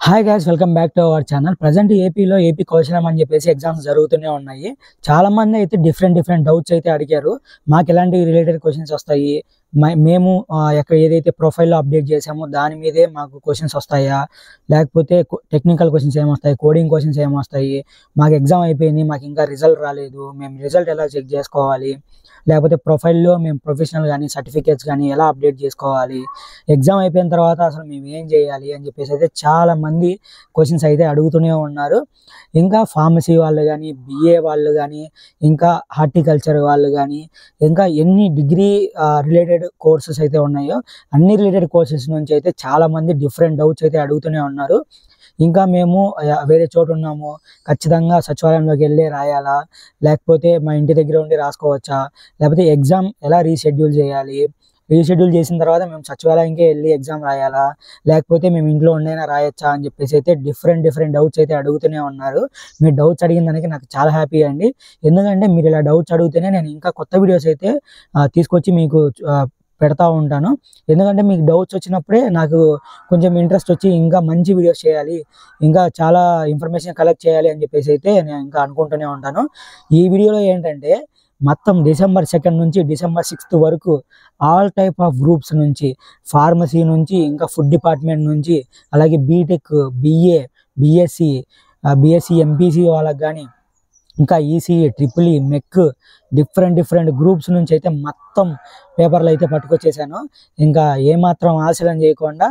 Hi guys, welcome back to our channel. Present ఏపీలో AP కౌశలం అని చెప్పేసి ఎగ్జామ్స్ జరుగుతూనే ఉన్నాయి. చాలా మంది అయితే డిఫరెంట్ డౌట్స్ అయితే అడిగారు. మాకు ఎలాంటి రిలేటెడ్ క్వశ్చన్స్ వస్తాయి, మేము ఎక్కడ ఏదైతే ప్రొఫైల్లో అప్డేట్ చేసామో దాని మీదే మాకు క్వశ్చన్స్ వస్తాయా, లేకపోతే టెక్నికల్ క్వశ్చన్స్ ఏమొస్తాయి, కోడింగ్ క్వశ్చన్స్ ఏమొస్తాయి, మాకు ఎగ్జామ్ అయిపోయింది, మాకు ఇంకా రిజల్ట్ రాలేదు, మేము రిజల్ట్ ఎలా చెక్ చేసుకోవాలి, లేకపోతే ప్రొఫైల్లో మేము ప్రొఫెషనల్ కానీ సర్టిఫికేట్స్ కానీ ఎలా అప్డేట్ చేసుకోవాలి, ఎగ్జామ్ అయిపోయిన తర్వాత అసలు మేము ఏం చేయాలి అని చెప్పేసి అయితే చాలామంది క్వశ్చన్స్ అయితే అడుగుతూనే ఉన్నారు. ఇంకా ఫార్మసీ వాళ్ళు కానీ, బిఏ వాళ్ళు కానీ, ఇంకా హార్టికల్చర్ వాళ్ళు కానీ, ఇంకా ఎన్ని డిగ్రీ రిలేటెడ్ కోర్సెస్ అయితే ఉన్నాయో అన్ని రిలేటెడ్ కోర్సెస్ నుంచి అయితే చాలామంది డిఫరెంట్ డౌట్స్ అయితే అడుగుతూనే ఉన్నారు. ఇంకా మేము వేరే చోటు ఉన్నాము, ఖచ్చితంగా సచివాలయంలోకి వెళ్ళి రాయాలా, లేకపోతే మా ఇంటి దగ్గర ఉండి రాసుకోవచ్చా, లేకపోతే ఎగ్జామ్ ఎలా రీషెడ్యూల్ చేయాలి, రీషెడ్యూల్ చేసిన తర్వాత మేము సచివాలయంకి వెళ్ళి ఎగ్జామ్ రాయాలా, లేకపోతే మేము ఇంట్లో ఉండైనా రాయొచ్చా అని చెప్పేసి అయితే డిఫరెంట్ డౌట్స్ అయితే అడుగుతూనే ఉన్నారు. మీరు డౌట్స్ అడిగిన దానికి నాకు చాలా హ్యాపీ అండి. ఎందుకంటే మీరు ఇలా డౌట్స్ అడిగితేనే నేను ఇంకా కొత్త వీడియోస్ అయితే తీసుకొచ్చి మీకు పెడతా ఉంటాను. ఎందుకంటే మీకు డౌట్స్ వచ్చినప్పుడే నాకు కొంచెం ఇంట్రెస్ట్ వచ్చి ఇంకా మంచి వీడియోస్ చేయాలి, ఇంకా చాలా ఇన్ఫర్మేషన్ కలెక్ట్ చేయాలి అని చెప్పేసి అయితే నేను ఇంకా అనుకుంటూనే ఉంటాను. ఈ వీడియోలో ఏంటంటే మొత్తం December 2 నుంచి December 6 వరకు ఆల్ టైప్ ఆఫ్ గ్రూప్స్ నుంచి, ఫార్మసీ నుంచి, ఇంకా ఫుడ్ డిపార్ట్మెంట్ నుంచి, అలాగే బీటెక్, బిఏ, బిఎస్సి ఎంపీసీ వాళ్ళకి కానీ, ఇంకా ఈసీఈ, ట్రిపుల్ ఈ, మెక్, డిఫరెంట్ గ్రూప్స్ నుంచి అయితే మొత్తం పేపర్లు అయితే పట్టుకొచ్చేసాను. ఇంకా ఏమాత్రం ఆశలం చేయకుండా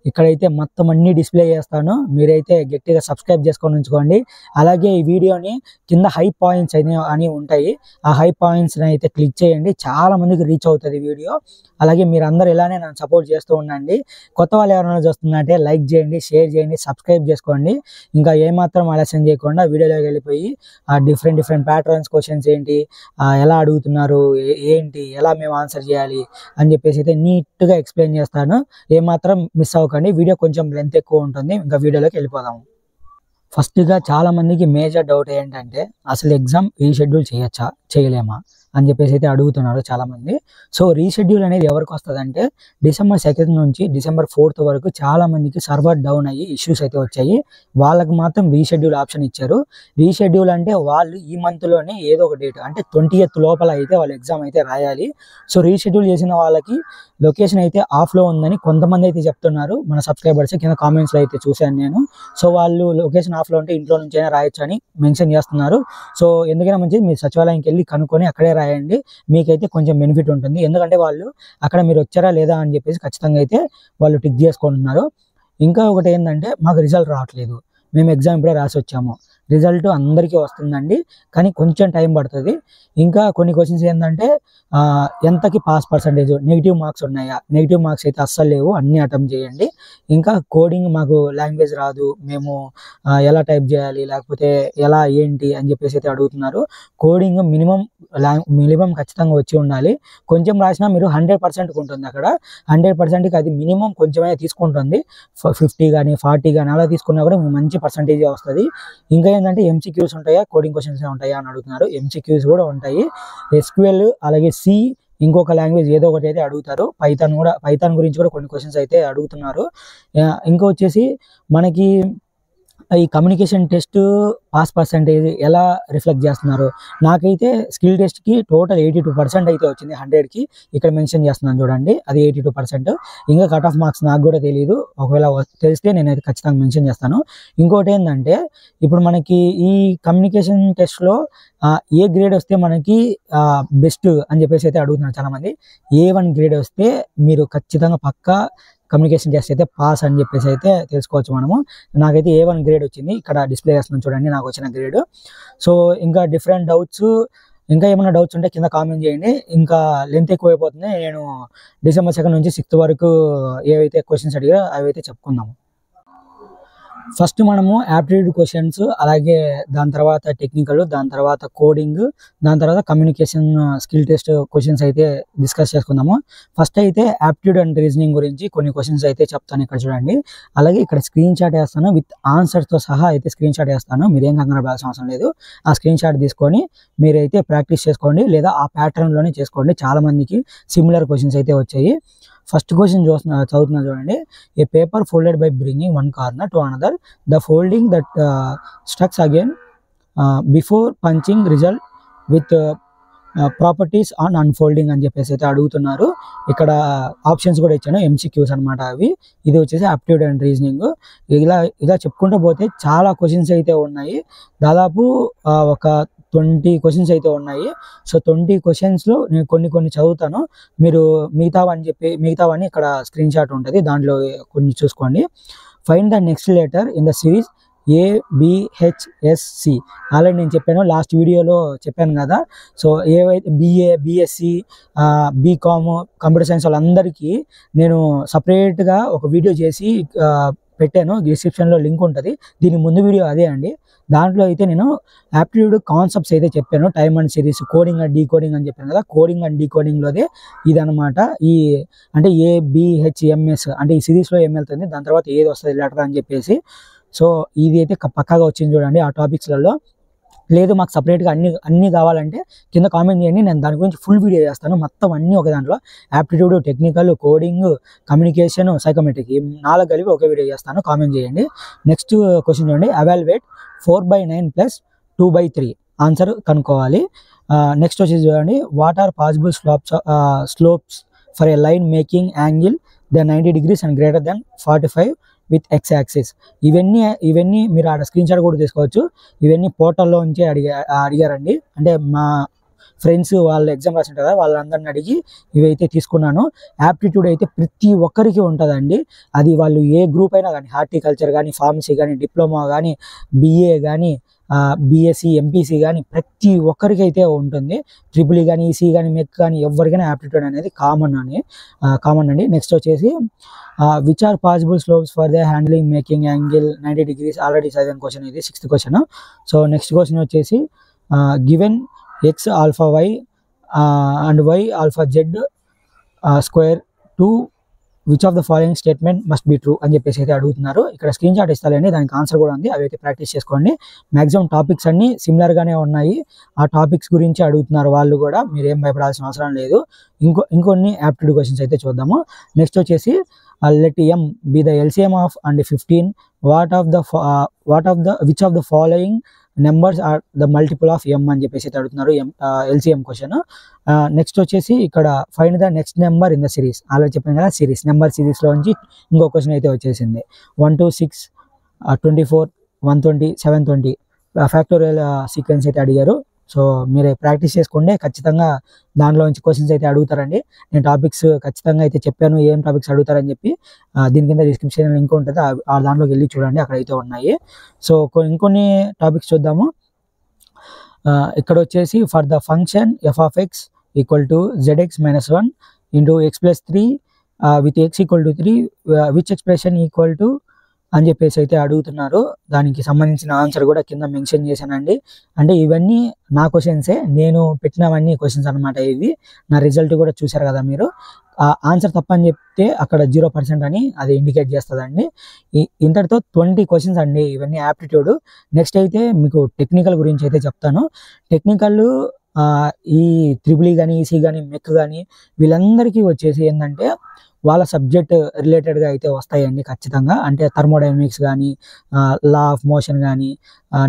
ఇక్కడైతే మొత్తం అన్నీ డిస్ప్లే చేస్తాను. మీరైతే గట్టిగా సబ్స్క్రైబ్ చేసుకొని ఉంచుకోండి. అలాగే ఈ వీడియోని కింద హై పాయింట్స్ అని ఉంటాయి, ఆ హై పాయింట్స్ని అయితే క్లిక్ చేయండి. చాలా మందికి రీచ్ అవుతుంది వీడియో. అలాగే మీరందరూ ఇలానే నన్ను సపోర్ట్ చేస్తూ ఉండండి. కొత్త వాళ్ళు ఎవరైనా చూస్తుందంటే లైక్ చేయండి, షేర్ చేయండి, సబ్స్క్రైబ్ చేసుకోండి. ఇంకా ఏమాత్రం ఆలస్యం చేయకుండా వీడియోలోకి వెళ్ళిపోయి ఆ డిఫరెంట్ ప్యాటర్న్స్ క్వశ్చన్స్ ఏంటి, ఎలా అడుగుతున్నారు, ఏంటి, ఎలా మేము ఆన్సర్ చేయాలి అని చెప్పేసి అయితే నీట్గా ఎక్స్ప్లెయిన్ చేస్తాను. ఏమాత్రం మిస్ అవ్వకండి. వీడియో కొంచెం లెంత్ ఎక్కువ ఉంటుంది. ఇంకా వీడియోలోకి వెళ్ళిపోదాము. ఫస్ట్గా చాలామందికి మేజర్ డౌట్ ఏంటంటే అసలు ఎగ్జామ్ రీషెడ్యూల్ చేయొచ్చా, చేయలేమా అని చెప్పేసి అయితే అడుగుతున్నారు చాలామంది. సో రీషెడ్యూల్ అనేది ఎవరికి వస్తుంది అంటే December 2 నుంచి December 4 వరకు చాలామందికి సర్వర్ డౌన్ అయ్యి ఇష్యూస్ అయితే వచ్చాయి. వాళ్ళకి మాత్రం రీషెడ్యూల్ ఆప్షన్ ఇచ్చారు. రీషెడ్యూల్ అంటే వాళ్ళు ఈ మంత్లోనే ఏదో ఒక డేట్ అంటే 20th లోపల అయితే వాళ్ళు ఎగ్జామ్ అయితే రాయాలి. సో రీషెడ్యూల్ చేసిన వాళ్ళకి లొకేషన్ అయితే ఆఫ్లో ఉందని కొంతమంది అయితే చెప్తున్నారు. మన సబ్స్క్రైబర్స్ కింద కామెంట్స్లో అయితే చూశాను నేను. సో వాళ్ళు లొకేషన్ ఆఫ్లో ఉంటే ఇంట్లో నుంచి అయినా రాయొచ్చు అని మెన్షన్ చేస్తున్నారు. సో ఎందుకైనా మంచిది మీరు సచివాలయంకి వెళ్ళి కనుక్కొని అక్కడే రాయండి, మీకైతే కొంచెం బెనిఫిట్ ఉంటుంది. ఎందుకంటే వాళ్ళు అక్కడ మీరు వచ్చారా లేదా అని చెప్పేసి ఖచ్చితంగా అయితే వాళ్ళు టిక్ చేసుకుంటున్నారు. ఇంకా ఒకటి ఏంటంటే మాకు రిజల్ట్ రావట్లేదు, మేము ఎగ్జామ్ ఇప్పుడే రాసి వచ్చాము, రిజల్ట్ అందరికీ వస్తుందండి కానీ కొంచెం టైం పడుతుంది. ఇంకా కొన్ని క్వశ్చన్స్ ఏంటంటే ఎంతకి పాస్ పర్సంటేజ్, నెగిటివ్ మార్క్స్ ఉన్నాయా, నెగిటివ్ మార్క్స్ అయితే అస్సలు లేవు, అన్నీ అటెంప్ట్ చేయండి. ఇంకా కోడింగ్ మాకు లాంగ్వేజ్ రాదు, మేము ఎలా టైప్ చేయాలి, లేకపోతే ఎలా ఏంటి అని చెప్పేసి అయితే అడుగుతున్నారు. కోడింగ్ మినిమం ఖచ్చితంగా వచ్చి ఉండాలి. కొంచెం రాసినా మీరు 100% ఉంటుంది. అక్కడ 100%కి అది మినిమం కొంచెమే తీసుకుంటుంది. 50 కానీ 40 కానీ అలా తీసుకున్నా కూడా మీకు మంచి పర్సంటేజ్ వస్తుంది. ఇంకా ఏంటంటే ఎంసీక్యూస్ ఉంటాయా, కోడింగ్ క్వశ్చన్స్ ఉంటాయా అని అడుగుతున్నారు. ఎంసీక్యూస్ కూడా ఉంటాయి. SQL అలాగే సి, ఇంకొక లాంగ్వేజ్ ఏదో ఒకటి అయితే అడుగుతారు. పైథాన్ గురించి కూడా కొన్ని క్వశ్చన్స్ అయితే అడుగుతున్నారు. ఇంకా వచ్చేసి మనకి ఈ కమ్యూనికేషన్ టెస్ట్ పాస్ పర్సంటేజ్ ఎలా రిఫ్లెక్ట్ చేస్తున్నారు. నాకైతే స్కిల్ టెస్ట్కి టోటల్ 82% అయితే వచ్చింది 100కి. ఇక్కడ మెన్షన్ చేస్తున్నాను చూడండి, అది 82%. ఇంకా కట్ ఆఫ్ మార్క్స్ నాకు కూడా తెలియదు, ఒకవేళ తెలిస్తే నేనైతే ఖచ్చితంగా మెన్షన్ చేస్తాను. ఇంకోటి ఏంటంటే ఇప్పుడు మనకి ఈ కమ్యూనికేషన్ టెస్ట్లో ఏ గ్రేడ్ వస్తే మనకి బెస్ట్ అని చెప్పేసి అయితే అడుగుతున్నారు చాలామంది. A1 గ్రేడ్ వస్తే మీరు ఖచ్చితంగా పక్కా కమ్యూనికేషన్ టెస్ట్ అయితే పాస్ అని చెప్పేసి అయితే తెలుసుకోవచ్చు మనము. నాకైతే A1 గ్రేడ్ వచ్చింది, ఇక్కడ డిస్ప్లే చేస్తున్నాను చూడండి నాకు వచ్చిన గ్రేడ్. సో ఇంకా డిఫరెంట్ డౌట్స్, ఇంకా ఏమైనా డౌట్స్ ఉంటే కింద కామెంట్ చేయండి. ఇంకా లెంత్ ఎక్కువైపోతుంది. నేను December 2 నుంచి 6 వరకు ఏవైతే క్వశ్చన్స్ అడిగారో అవి అయితే చెప్పుకుందాము. ఫస్ట్ మనము యాప్టిట్యూడ్ క్వశ్చన్స్, అలాగే దాని తర్వాత టెక్నికల్, దాని తర్వాత కోడింగ్, దాని తర్వాత కమ్యూనికేషన్ స్కిల్ టెస్ట్ క్వశ్చన్స్ అయితే డిస్కస్ చేసుకుందాము. ఫస్ట్ అయితే యాప్టిట్యూడ్ అండ్ రీజనింగ్ గురించి కొన్ని క్వశ్చన్స్ అయితే చెప్తాను. ఇక్కడ చూడండి, అలాగే ఇక్కడ స్క్రీన్ షాట్ వేస్తాను, విత్ ఆన్సర్స్తో సహా అయితే స్క్రీన్ షాట్ వేస్తాను. మీరేం కంగారు పడాల్సిన అవసరం లేదు. ఆ స్క్రీన్ షాట్ తీసుకొని మీరైతే ప్రాక్టీస్ చేసుకోండి, లేదా ఆ ప్యాటర్న్లోనే చేసుకోండి. చాలామందికి సిమిలర్ క్వశ్చన్స్ అయితే వచ్చాయి. ఫస్ట్ క్వశ్చన్ చదువుతున్నా చూడండి. A paper folded by bringing one corner to another, the folding that struck again before punching result with properties on unfolding అని చెప్పేసి అయితే అడుగుతున్నారు. ఇక్కడ ఆప్షన్స్ కూడా ఇచ్చాను, ఎంసీక్యూస్ అనమాట అవి. ఇది వచ్చేసి అప్టిట్యూడ్ అండ్ రీజనింగ్. ఇలా చెప్పుకుంటూ పోతే చాలా క్వశ్చన్స్ అయితే ఉన్నాయి. దాదాపు ఒక 20 క్వశ్చన్స్ అయితే ఉన్నాయి. సో 20 క్వశ్చన్స్లో నేను కొన్ని చదువుతాను, మీరు మిగతావన్నీ ఇక్కడ స్క్రీన్ షాట్ ఉంటుంది, దాంట్లో కొన్ని చూసుకోండి. Find the next letter in the series ABHSC. Already నేను చెప్పాను, లాస్ట్ వీడియోలో చెప్పాను కదా. సో ఏవైతే BA, BSc, BCom, computer science వాళ్ళందరికీ నేను సపరేట్గా ఒక వీడియో చేసి పెట్టాను, డిస్క్రిప్షన్లో లింక్ ఉంటుంది. దీని ముందు వీడియో అదే అండి. దాంట్లో అయితే నేను యాప్టిట్యూడ్ కాన్సెప్ట్స్ అయితే చెప్పాను, time and series, coding and decoding అని చెప్పాను కదా. కోడింగ్ అండ్ డీకోడింగ్లోదే ఇదనమాట. అంటే ABHMS అంటే ఈ సిరీస్లో ఏం వెళ్తుంది, దాని తర్వాత ఏది వస్తుంది లెటర్ అని చెప్పేసి. సో ఇది అయితే పక్కాగా వచ్చింది చూడండి ఆ టాపిక్స్లలో. లేదు మాకు సపరేట్గా అన్నీ కావాలంటే కింద కామెంట్ చేయండి, నేను దాని గురించి ఫుల్ వీడియో చేస్తాను. మొత్తం అన్నీ ఒక దాంట్లో, aptitude, technical, coding, communication, psychometric, ఈ 4 కలిపి ఒకే వీడియో చేస్తాను, కామెంట్ చేయండి. నెక్స్ట్ క్వశ్చన్ చూడండి. అవాల్యుయేట్ 4/9 + 2/3 ఆన్సర్ కనుక్కోవాలి. నెక్స్ట్ వచ్చేసి చూడండి. What are possible slopes for a line making angle than 90 degrees and greater than 45 with x axis. ఇవన్నీ మీరు ఆడ స్క్రీన్ షాట్ కూడా తీసుకోవచ్చు. ఇవన్నీ పోర్టల్లో నుంచి అడిగారండి. అంటే మా ఫ్రెండ్స్ వాళ్ళు ఎగ్జామ్ రాసింటారు కదా, వాళ్ళందరిని అడిగి ఇవైతే తీసుకున్నాను. యాప్టిట్యూడ్ అయితే ప్రతి ఒక్కరికి ఉంటుందండి. అది వాళ్ళు ఏ గ్రూప్ అయినా కానీ, హార్టికల్చర్ కానీ, ఫార్మసీ కానీ, డిప్లొమా కానీ, BA కానీ, BSc, MPC కానీ ప్రతి ఒక్కరికి అయితే ఉంటుంది. EEE కానీ, EC కానీ, MEC కానీ ఎవరికైనా యాప్టిట్యూడ్ అనేది కామన్ అండి. నెక్స్ట్ వచ్చేసి which are possible slopes for the handling making angle 90 degrees. Already చదివిన క్వశ్చన్ ఇది, 6th question. So next question వచ్చేసి given x alpha y and y alpha z square to which of the following statement must be true అని చెప్పేసి అయితే అడుగుతున్నారు. ఇక్కడ screen shot ఇస్తానండి, దానికి ఆన్సర్ కూడా ఉంది, అవి అయితే ప్రాక్టీస్ చేసుకోండి. మ్యాక్సిమం టాపిక్స్ అన్నీ సిమిలర్గానే ఉన్నాయి. ఆ టాపిక్స్ గురించి అడుగుతున్నారు వాళ్ళు కూడా, మీరు ఏం భయపడాల్సిన అవసరం లేదు. ఇంకొన్ని యాప్టిట్యూడ్ క్వశ్చన్స్ అయితే చూద్దాము. నెక్స్ట్ వచ్చేసి let m be the LCM of and 15. Which of the following numbers are the multiple of m అని చెప్పేసి అడుగుతున్నారు, LCM క్వశ్చన్. నెక్స్ట్ వచ్చేసి ఇక్కడ find the next number in the series. అలా చెప్పాను కదా, సిరీస్లో నుంచి ఇంకో క్వశ్చన్ అయితే వచ్చేసింది. 1 to 6, 24, 120, 720 ఫ్యాక్టోరియల్ సీక్వెన్స్ అయితే అడిగారు. సో మీరు ప్రాక్టీస్ చేసుకోండి, ఖచ్చితంగా దాంట్లో నుంచి క్వశ్చన్స్ అయితే అడుగుతారండి. నేను టాపిక్స్ ఖచ్చితంగా అయితే చెప్పాను, ఏం టాపిక్స్ అడుగుతారని చెప్పి. దీని కింద డిస్క్రిప్షన్ లింక్ ఉంటుంది, ఆ దాంట్లోకి వెళ్ళి చూడండి, అక్కడైతే ఉన్నాయి. సో ఇంకొన్ని టాపిక్స్ చూద్దాము. ఇక్కడ వచ్చేసి for the function f(x) = zx - 1 × x + 3 with x = 3 which expression equal to అని చెప్పేసి అయితే అడుగుతున్నారు. దానికి సంబంధించిన ఆన్సర్ కూడా కింద మెన్షన్ చేశానండి. అంటే ఇవన్నీ నా క్వశ్చన్సే, నేను పెట్టినవన్నీ క్వశ్చన్స్ అనమాట. ఇవి నా రిజల్ట్ కూడా చూశారు కదా మీరు. ఆన్సర్ తప్పని చెప్తే అక్కడ 0% అని అది ఇండికేట్ చేస్తుందండి. ఇంతటితో 20 క్వశ్చన్స్ అండి ఇవన్నీ యాప్టిట్యూడ్. నెక్స్ట్ అయితే మీకు టెక్నికల్ గురించి అయితే చెప్తాను. టెక్నికల్ ఈ EEE కానీ, EC కానీ, MEC కానీ వీళ్ళందరికీ వచ్చేసి ఏంటంటే వాళ్ళ సబ్జెక్ట్ రిలేటెడ్గా అయితే వస్తాయండి ఖచ్చితంగా. అంటే థర్మోడైనమిక్స్ కానీ, లా ఆఫ్ మోషన్ కానీ,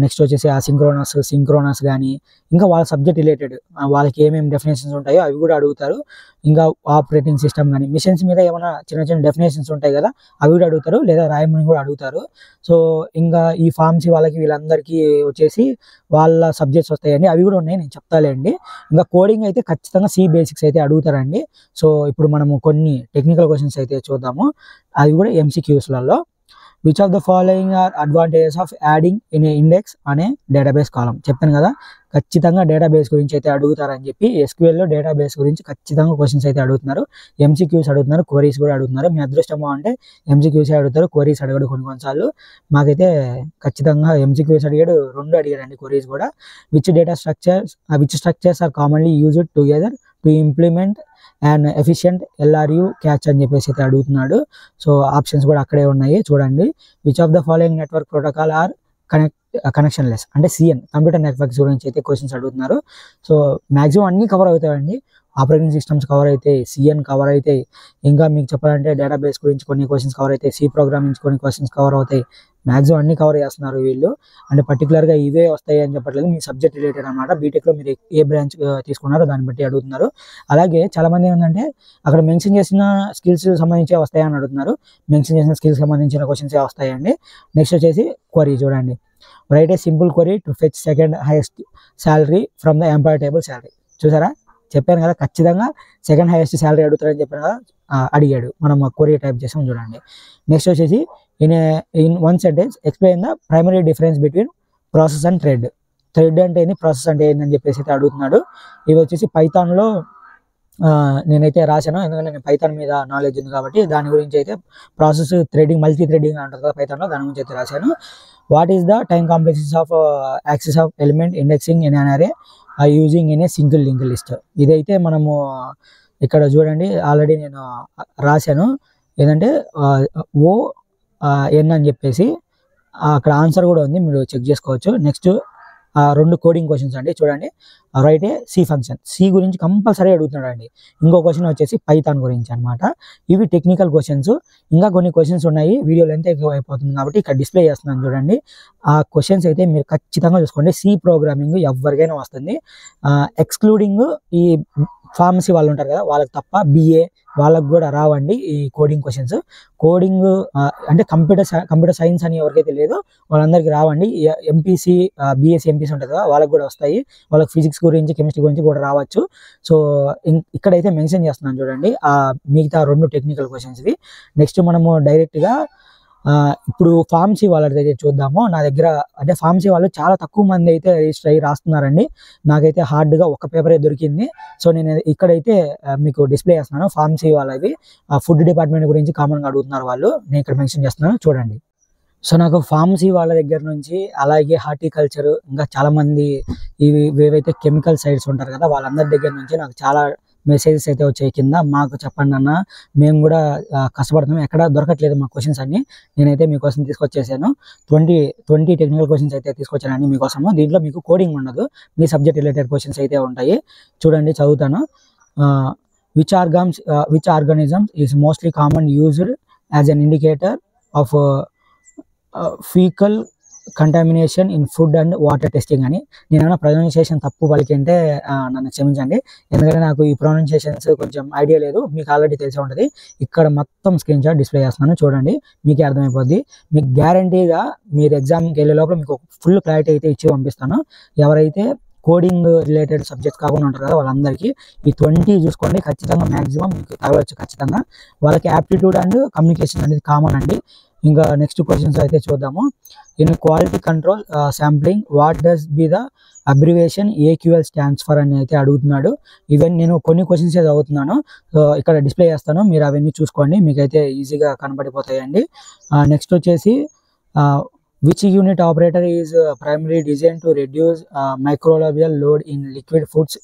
నెక్స్ట్ వచ్చేసి సింక్రోనస్ కానీ, ఇంకా వాళ్ళ సబ్జెక్ట్ రిలేటెడ్ వాళ్ళకి ఏమేమి డెఫినేషన్స్ ఉంటాయో అవి కూడా అడుగుతారు. ఇంకా ఆపరేటింగ్ సిస్టమ్ కానీ, మిషన్స్ మీద ఏమైనా చిన్న డెఫినేషన్స్ ఉంటాయి కదా, అవి కూడా అడుగుతారు, లేదా రాయమని కూడా అడుగుతారు. సో ఇంకా ఈ ఫార్మసీ వాళ్ళకి వీళ్ళందరికీ వచ్చేసి వాళ్ళ సబ్జెక్ట్స్ వస్తాయండి, అవి కూడా ఉన్నాయి, నేను చెప్తాలేండి. ఇంకా కోడింగ్ అయితే ఖచ్చితంగా C బేసిక్స్ అయితే అడుగుతారండి. సో ఇప్పుడు మనము కొన్ని టెక్నికల్ క్వశ్చన్స్ అయితే చూద్దాము, అవి కూడా MCQsలలో. Which of the following are advantages of adding in a index అనే డేటాబేస్ కాలం. చెప్పాను కదా, ఖచ్చితంగా డేటాబేస్ గురించి అయితే అడుగుతారని చెప్పి. SQLలో డేటాబేస్ గురించి ఖచ్చితంగా క్వశ్చన్స్ అయితే అడుగుతున్నారు, MCQs అడుగుతున్నారు, క్వరీస్ కూడా అడుగుతున్నారు. మీ అదృష్టమో అంటే MCQs అడుగుతారు, క్వరీస్ అడగడు కొన్నిసార్లు. మాకైతే ఖచ్చితంగా MCQs అడిగాడు, 2 అడిగాడండి క్వరీస్ కూడా. Which structures are commonly used together to implement and efficient LRU cache అని చెప్పేసి అయితే అడుగుతున్నాడు. సో ఆప్షన్స్ కూడా అక్కడే ఉన్నాయి చూడండి. Which of the following network protocol are connectionless అంటే CN కంప్యూటర్ నెట్వర్క్స్ గురించి అయితే క్వశ్చన్స్ అడుగుతున్నారు. సో మ్యాక్సిమం అన్నీ కవర్ అవుతాయండి. ఆపరేటింగ్ సిస్టమ్స్ కవర్ అవుతాయి, సిఎన్ కవర్ అవుతాయి, ఇంకా మీకు చెప్పాలంటే డేటాబేస్ గురించి కొన్ని క్వశ్చన్స్ కవర్ అవుతాయి, సి ప్రోగ్రామ్ నుంచి కొన్ని క్వశ్చన్స్ కవర్ అవుతాయి. మ్యాక్సిమం అన్ని కవర్ చేస్తున్నారు వీళ్ళు. అంటే పర్టికులర్గా ఇవే వస్తాయి అని చెప్పట్లేదు, మీ సబ్జెక్ట్ రిలేటెడ్ అనమాట. బీటెక్లో మీరు ఏ బ్రాంచ్ తీసుకున్నారో దాన్ని బట్టి అడుగుతున్నారు. అలాగే చాలామంది ఏంటంటే అక్కడ మెన్షన్ చేసిన స్కిల్స్ సంబంధించి వస్తాయని అడుగుతున్నారు. మెన్షన్ చేసిన స్కిల్స్ సంబంధించిన క్వశ్చన్స్ వస్తాయండి. నెక్స్ట్ వచ్చేసి క్వరీ చూడండి. Write a simple query to fetch second highest salary from the employee table salary. చూసారా, చెప్పాను కదా ఖచ్చితంగా సెకండ్ హైయెస్ట్ శాలరీ అడుగుతారని చెప్పాను కదా, అడిగాడు. మనం క్వరీ టైప్ చేసాం చూడండి. నెక్స్ట్ వచ్చేసి in one sentence explain the primary difference between process and thread. Thread అంటే ఏంది, ప్రాసెస్ అంటే ఏందని చెప్పేసి అయితే అడుగుతున్నాడు. ఇవి వచ్చేసి పైథాన్లో నేనైతే రాశాను, ఎందుకంటే నేను పైథాన్ మీద నాలెడ్జ్ ఉంది కాబట్టి. దాని గురించి అయితే ప్రాసెస్ థ్రెడింగ్, మల్టీ థ్రెడింగ్ అంటారు కదా పైథాన్లో, దాని గురించి అయితే రాశాను. What is the time complexity of access of element indexing in an array using in a single link list. ఇదైతే మనము ఇక్కడ చూడండి ఆల్రెడీ నేను రాశాను. ఏంటంటే ఓఎన్ అని చెప్పేసి అక్కడ ఆన్సర్ కూడా ఉంది, మీరు చెక్ చేసుకోవచ్చు. నెక్స్ట్ 2 కోడింగ్ క్వశ్చన్స్ అండి. చూడండి, write a C function, C గురించి కంపల్సరీ అడుగుతున్నాడు అండి. ఇంకో క్వశ్చన్ వచ్చేసి పైథాన్ గురించి అనమాట. ఇవి టెక్నికల్ క్వశ్చన్స్. ఇంకా కొన్ని క్వశ్చన్స్ ఉన్నాయి, వీడియో లెంత్ ఎక్కువ అయిపోతుంది కాబట్టి ఇక్కడ డిస్ప్లే చేస్తున్నాను చూడండి. ఆ క్వశ్చన్స్ అయితే మీరు ఖచ్చితంగా చూసుకోండి. సి ప్రోగ్రామింగ్ ఎవరికైనా వస్తుంది, ఎక్స్క్లూడింగ్ ఈ ఫార్మసీ వాళ్ళు ఉంటారు కదా వాళ్ళకి తప్ప. బిఏ వాళ్ళకు కూడా రావండి ఈ కోడింగ్ క్వశ్చన్స్. కోడింగ్ అంటే కంప్యూటర్ సైన్స్ అని ఎవరికైతే లేదో వాళ్ళందరికీ రావండి. ఎంపీసీ, బీఎస్సీ ఎంపీసీ ఉంటుంది కదా వాళ్ళకి కూడా వస్తాయి. వాళ్ళకి ఫిజిక్స్ గురించి, కెమిస్ట్రీ గురించి కూడా రావచ్చు. సో ఇక్కడైతే మెన్షన్ చేస్తున్నాను చూడండి మిగతా 2 టెక్నికల్ క్వశ్చన్స్వి. నెక్స్ట్ మనము డైరెక్ట్గా ఇప్పుడు ఫార్మసీ వాళ్ళదైతే చూద్దాము. నా దగ్గర అంటే ఫార్మసీ వాళ్ళు చాలా తక్కువ మంది అయితే రిజిస్టర్ అయ్యి రాస్తున్నారండి. నాకైతే హార్డ్గా ఒక పేపరే దొరికింది. సో నేను ఇక్కడైతే మీకు డిస్ప్లే చేస్తున్నాను ఫార్మసీ వాళ్ళవి. ఫుడ్ డిపార్ట్మెంట్ గురించి కామన్గా అడుగుతున్నారు వాళ్ళు, నేను ఇక్కడ మెన్షన్ చేస్తున్నాను చూడండి. సో నాకు ఫార్మసీ వాళ్ళ దగ్గర నుంచి, అలాగే హార్టికల్చర్, ఇంకా చాలామంది ఏవైతే కెమికల్ సైడ్స్ ఉంటారు కదా వాళ్ళందరి దగ్గర నుంచి నాకు చాలా మెసేజెస్ అయితే వచ్చాయి కింద. మాకు చెప్పండి అన్న, మేము కూడా కష్టపడుతున్నాం, ఎక్కడ దొరకట్లేదు మా క్వశ్చన్స్ అన్ని. నేనైతే మీకోసం తీసుకొచ్చేసాను 20 టెక్నికల్ క్వశ్చన్స్ అయితే తీసుకొచ్చానండి మీకోసము. దీంట్లో మీకు కోడింగ్ ఉండదు, మీ సబ్జెక్ట్ రిలేటెడ్ క్వశ్చన్స్ అయితే ఉంటాయి. చూడండి, చదువుతాను. Which organisms is mostly common used as an indicator of faecal contamination in food and water testing అని. నేనేమైనా ప్రొనౌన్సియేషన్ తప్పు పలికింటే నన్ను క్షమించండి, ఎందుకంటే నాకు ఈ ప్రొనౌన్సియేషన్స్ కొంచెం ఐడియా లేదు. మీకు ఆల్రెడీ తెలిసి ఉంటుంది. ఇక్కడ మొత్తం స్క్రీన్ షాట్ డిస్ప్లే చేస్తున్నాను చూడండి, మీకే అర్థమైపోద్ది. మీకు గ్యారంటీగా మీరు ఎగ్జామ్కి వెళ్ళే లోపల మీకు ఫుల్ క్లారిటీ అయితే ఇచ్చి పంపిస్తాను. ఎవరైతే కోడింగ్ రిలేటెడ్ సబ్జెక్ట్స్ కాకుండా ఉంటారు కదా వాళ్ళందరికీ ఈ 20 చూసుకోండి, ఖచ్చితంగా మ్యాక్సిమం మీకు తగలవచ్చు ఖచ్చితంగా. వాళ్ళకి యాప్టిట్యూడ్ అండ్ కమ్యూనికేషన్ అనేది కామన్ అండి. ఇంకా నెక్స్ట్ క్వశ్చన్స్ అయితే చూద్దాము. In quality control sampling what does be the abbreviation AQL stands for అని అయితే అడుగుతున్నాడు. ఈవెన్ నేను కొన్ని క్వశ్చన్స్ చదువుతున్నాను, సో ఇక్కడ డిస్ప్లే చేస్తాను, మీరు అవన్నీ చూసుకోండి, మీకైతే ఈజీగా కనబడిపోతాయండి. నెక్స్ట్ వచ్చేసి which unit operator is primary design to reduce microbial load in liquid foods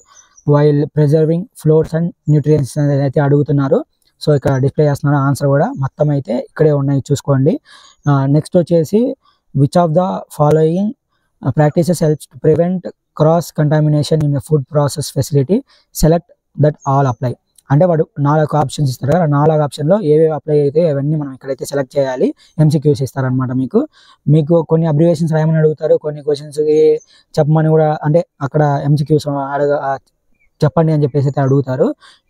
while preserving flavours and nutrients అనేది అయితే అడుగుతున్నారు. సో ఇక్కడ డిస్ప్లే చేస్తున్నాను ఆన్సర్ కూడా, మొత్తం అయితే ఇక్కడే ఉన్నాయి చూసుకోండి. నెక్స్ట్ వచ్చేసి which of the following practices helps to prevent cross contamination in food process facility, select that all apply. అంటే వాడు 4 ఆప్షన్స్ ఇస్తారు కదా, 4 ఆప్షన్లో ఏవేవి అప్లై అయితే అవన్నీ మనం ఇక్కడైతే సెలెక్ట్ చేయాలి. ఎంసీక్యూస్ ఇస్తారనమాట. మీకు కొన్ని అబ్రివేషన్స్ రాయమని అడుగుతారు, కొన్ని క్వశ్చన్స్కి చెప్పమని కూడా, అంటే అక్కడ ఎంసీక్యూస్ చెప్పండి అని చెప్పేసి అయితే అడుగుతారు.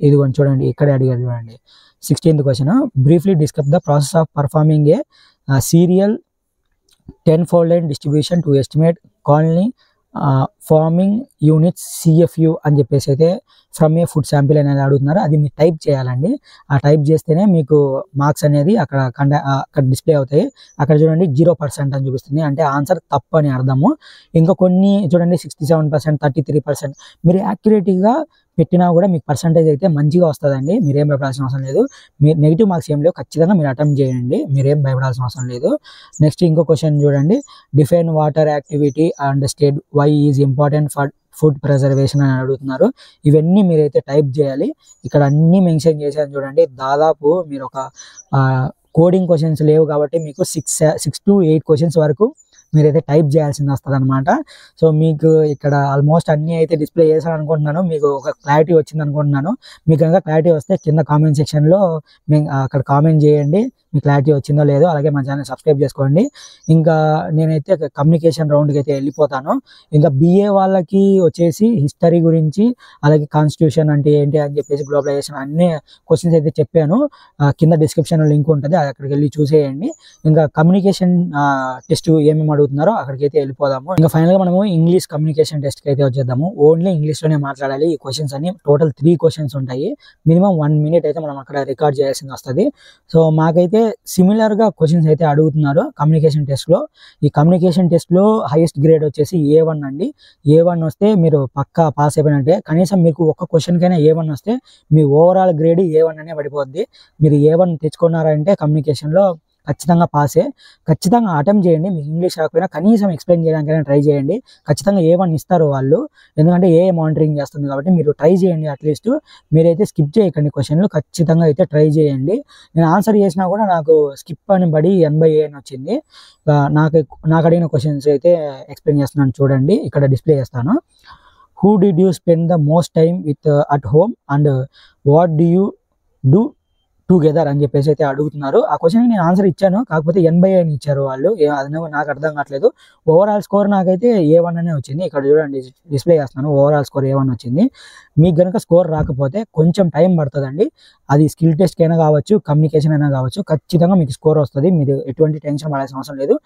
ఇది కొంచెం చూడండి, ఇక్కడే అడిగారు చూడండి. 16th question, briefly describe the process of performing a serial 10-fold distribution to estimate colony forming units CFU అని చెప్పేసి అయితే ఫ్రమ్ ఏ ఫుడ్ శాంపిల్ అనేది అడుగుతున్నారు. అది మీరు టైప్ చేయాలండి. ఆ టైప్ చేస్తేనే మీకు మార్క్స్ అనేది అక్కడ డిస్ప్లే అవుతాయి. అక్కడ చూడండి 0% అని చూపిస్తుంది, అంటే ఆన్సర్ తప్పు అని అర్థము. ఇంకా కొన్ని చూడండి 67%, 33%. మీరు యాక్యురేట్గా పెట్టినా కూడా మీకు పర్సంటేజ్ అయితే మంచిగా వస్తుందండి. మీరేం భయపడాల్సిన అవసరం లేదు. మీరు నెగిటివ్ మార్క్స్ ఏం లేవు, ఖచ్చితంగా మీరు అటెంప్ట్ చేయండి, మీరేం భయపడాల్సిన అవసరం లేదు. నెక్స్ట్ ఇంకో క్వశ్చన్ చూడండి, define water activity and state why is important for food preservation అని అడుగుతున్నారు. ఇవన్నీ మీరైతే టైప్ చేయాలి. ఇక్కడ అన్నీ మెన్షన్ చేశాను చూడండి. దాదాపు మీరు ఒక కోడింగ్ క్వశ్చన్స్ లేవు కాబట్టి మీకు 6 to 8 క్వశ్చన్స్ వరకు మీరైతే టైప్ చేయాల్సింది వస్తుందన్నమాట. సో మీకు ఇక్కడ ఆల్మోస్ట్ అన్నీ అయితే డిస్ప్లే చేశాను అనుకుంటున్నాను. మీకు ఒక క్లారిటీ వచ్చింది అనుకుంటున్నాను. మీకు కనుక క్లారిటీ వస్తే కింద కామెంట్ సెక్షన్లో అక్కడ కామెంట్ చేయండి మీ క్లారిటీ వచ్చిందో లేదో. అలాగే మా ఛానల్ సబ్స్క్రైబ్ చేసుకోండి. ఇంకా నేనైతే కమ్యూనికేషన్ రౌండ్కి అయితే వెళ్ళిపోతాను. ఇంకా BA వాళ్ళకి వచ్చేసి హిస్టరీ గురించి, అలాగే కాన్స్టిట్యూషన్ అంటే ఏంటి అని చెప్పేసి, గ్లోబలైజేషన్ అన్ని క్వశ్చన్స్ అయితే చెప్పాను. కింద డిస్క్రిప్షన్లో లింక్ ఉంటుంది, అక్కడికి వెళ్ళి చూసేయండి. ఇంకా కమ్యూనికేషన్ టెస్ట్ ఏమేమి అడుగుతున్నారో అక్కడికైతే వెళ్ళిపోదాము. ఇంకా ఫైనల్గా మనము ఇంగ్లీష్ కమ్యూనికేషన్ టెస్ట్కి అయితే వచ్చేద్దాము. ఓన్లీ ఇంగ్లీష్లోనే మాట్లాడాలి. ఈ క్వశ్చన్స్ అన్ని టోటల్ 3 క్వశ్చన్స్ ఉంటాయి. మినిమం 1 minute అయితే మనం అక్కడ రికార్డ్ చేయాల్సింది వస్తుంది. సో మాకైతే సిమిలర్గా క్వశ్చన్స్ అయితే అడుగుతున్నారు కమ్యూనికేషన్ టెస్ట్లో. ఈ కమ్యూనికేషన్ టెస్ట్లో హైయెస్ట్ గ్రేడ్ వచ్చేసి A1 అండి. A1 వస్తే మీరు పక్కా పాస్ అయిపోయినట్టే. కనీసం మీకు ఒక్క క్వశ్చన్కైనా A1 వస్తే మీ ఓవరాల్ గ్రేడ్ A1 అనే పడిపోద్ది. మీరు A1 తెచ్చుకున్నారంటే కమ్యూనికేషన్లో ఖచ్చితంగా పాసే. ఖచ్చితంగా అటెంప్ట్ చేయండి. మీకు ఇంగ్లీష్ రాకపోయినా కనీసం ఎక్స్ప్లెయిన్ చేయడానికైనా ట్రై చేయండి. ఖచ్చితంగా A1 ఇస్తారు వాళ్ళు, ఎందుకంటే AA మానిటరింగ్ చేస్తుంది కాబట్టి. మీరు ట్రై చేయండి. అట్లీస్ట్ మీరైతే స్కిప్ చేయకండి క్వశ్చన్లు, ఖచ్చితంగా అయితే ట్రై చేయండి. నేను ఆన్సర్ చేసినా కూడా నాకు స్కిప్ అని పడి 80 అని వచ్చింది. నాకు అడిగిన క్వశ్చన్స్ అయితే ఎక్స్ప్లెయిన్ చేస్తున్నాను చూడండి. ఇక్కడ డిస్ప్లే చేస్తాను. Who did you spend the most time with at home and what do you do together అని చెప్పేసి అయితే అడుగుతున్నారు. ఆ క్వశ్చన్కి నేను ఆన్సర్ ఇచ్చాను, కాకపోతే 80 అని ఇచ్చారు వాళ్ళు. అది నాకు అర్థం కావట్లేదు. ఓవరాల్ స్కోర్ నాకైతే A1 అనే వచ్చింది. ఇక్కడ చూడండి, డిస్ప్లే చేస్తున్నాను. ఓవరాల్ స్కోర్ A1 వచ్చింది. మీకు కనుక స్కోర్ రాకపోతే కొంచెం టైం పడుతుందండి. అది స్కిల్ టెస్ట్కి అయినా కావచ్చు, కమ్యూనికేషన్ అయినా కావచ్చు, ఖచ్చితంగా మీకు స్కోర్ వస్తుంది. మీరు ఎటువంటి టెన్షన్ పడాల్సిన అవసరం లేదు.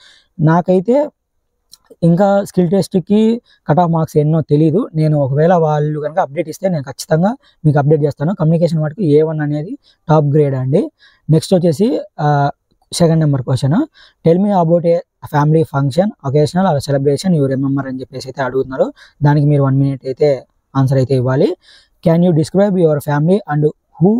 నాకైతే ఇంకా స్కిల్ టెస్ట్కి కట్ ఆఫ్ మార్క్స్ ఎన్నో తెలీదు. నేను ఒకవేళ వాళ్ళు కనుక అప్డేట్ ఇస్తే నేను ఖచ్చితంగా మీకు అప్డేట్ చేస్తాను. కమ్యూనికేషన్ మటుకు A1 అనేది టాప్ గ్రేడ్ అండి. నెక్స్ట్ వచ్చేసి second number question. Tell me about a family function, occasional or celebration you remember అని చెప్పేసి అయితే అడుగుతున్నారు. దానికి మీరు 1 minute అయితే ఆన్సర్ అయితే ఇవ్వాలి. Can you describe your family and who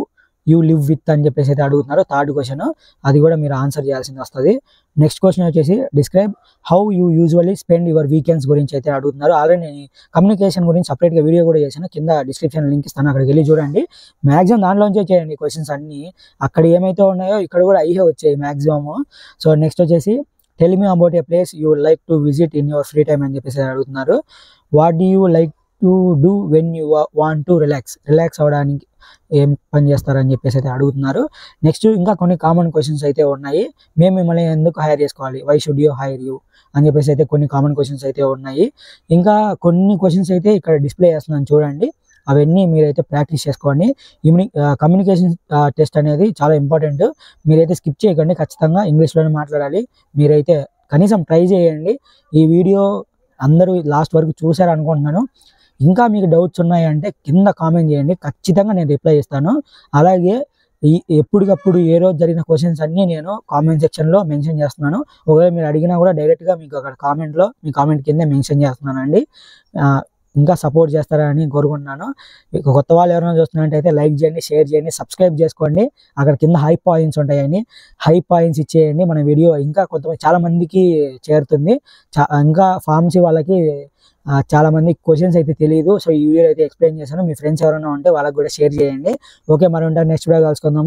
you live with అని చెప్పేసి అయితే అడుగుతున్నారు. థర్డ్ క్వశ్చన్, అది కూడా మీరు ఆన్సర్ చేయాల్సింది వస్తుంది. నెక్స్ట్ క్వశ్చన్ వచ్చేసి describe how you usually spend your weekends గురించి అయితే అడుగుతున్నారు. ఆల్రెడీ నేను కమ్యూనికేషన్ గురించి సపరేట్గా వీడియో కూడా చేశాను. కింద డిస్క్రిప్షన్ లింక్ ఇస్తాను, అక్కడికి వెళ్ళి చూడండి. మ్యాక్సిమం దాంట్లోంచే చేయండి క్వశ్చన్స్ అన్నీ. అక్కడ ఏమైతే ఉన్నాయో ఇక్కడ కూడా అయ్యే వచ్చాయి మ్యాక్సిమమ్. సో నెక్స్ట్ వచ్చేసి tell me about A place you like to visit in your free time అని చెప్పేసి అడుగుతున్నారు. What do you like to do when you want to relax అవ్వడానికి ఏం పని చేస్తారని చెప్పేసి అయితే అడుగుతున్నారు. నెక్స్ట్ ఇంకా కొన్ని కామన్ క్వశ్చన్స్ అయితే ఉన్నాయి. మేము మిమ్మల్ని ఎందుకు హైర్ చేసుకోవాలి, why should you hire you అని చెప్పేసి అయితే కొన్ని కామన్ క్వశ్చన్స్ అయితే ఉన్నాయి. ఇంకా కొన్ని క్వశ్చన్స్ అయితే ఇక్కడ డిస్ప్లే చేస్తున్నాను చూడండి. అవన్నీ మీరైతే ప్రాక్టీస్ చేసుకోండి. కమ్యూనికేషన్ టెస్ట్ అనేది చాలా ఇంపార్టెంట్. మీరైతే స్కిప్ చేయకండి. ఖచ్చితంగా ఇంగ్లీష్లోనే మాట్లాడాలి. మీరైతే కనీసం ట్రై చేయండి. ఈ వీడియో అందరూ లాస్ట్ వరకు చూశారు అనుకుంటున్నాను. ఇంకా మీకు డౌట్స్ ఉన్నాయంటే కింద కామెంట్ చేయండి, ఖచ్చితంగా నేను రిప్లై ఇస్తాను. అలాగే ఎప్పటికప్పుడు ఏ రోజు జరిగిన క్వశ్చన్స్ అన్నీ నేను కామెంట్ సెక్షన్లో మెన్షన్ చేస్తున్నాను. ఒకవేళ మీరు అడిగినా కూడా డైరెక్ట్గా మీకు అక్కడ మీ కామెంట్ కింద మెన్షన్ చేస్తున్నానండి. ఇంకా సపోర్ట్ చేస్తారని కోరుకుంటున్నాను. కొత్త వాళ్ళు ఎవరైనా చూస్తున్నట్టయితే లైక్ చేయండి, షేర్ చేయండి, సబ్స్క్రైబ్ చేసుకోండి. అక్కడ కింద హై పాయింట్స్ ఉంటాయని హై పాయింట్స్ ఇచ్చేయండి. మన వీడియో ఇంకా చాలా మందికి చేరుతుంది. ఇంకా ఫార్మసీ వాళ్ళకి చాలా మంది క్వశ్చన్స్ అయితే తెలియదు. సో ఈ వీడియో అయితే ఎక్స్ప్లెయిన్ చేశాను. మీ ఫ్రెండ్స్ ఎవరైనా ఉంటే వాళ్ళకి కూడా షేర్ చేయండి. ఓకే, మరి ఉంటాను. నెక్స్ట్ వీడియో కలుసుకుందాం.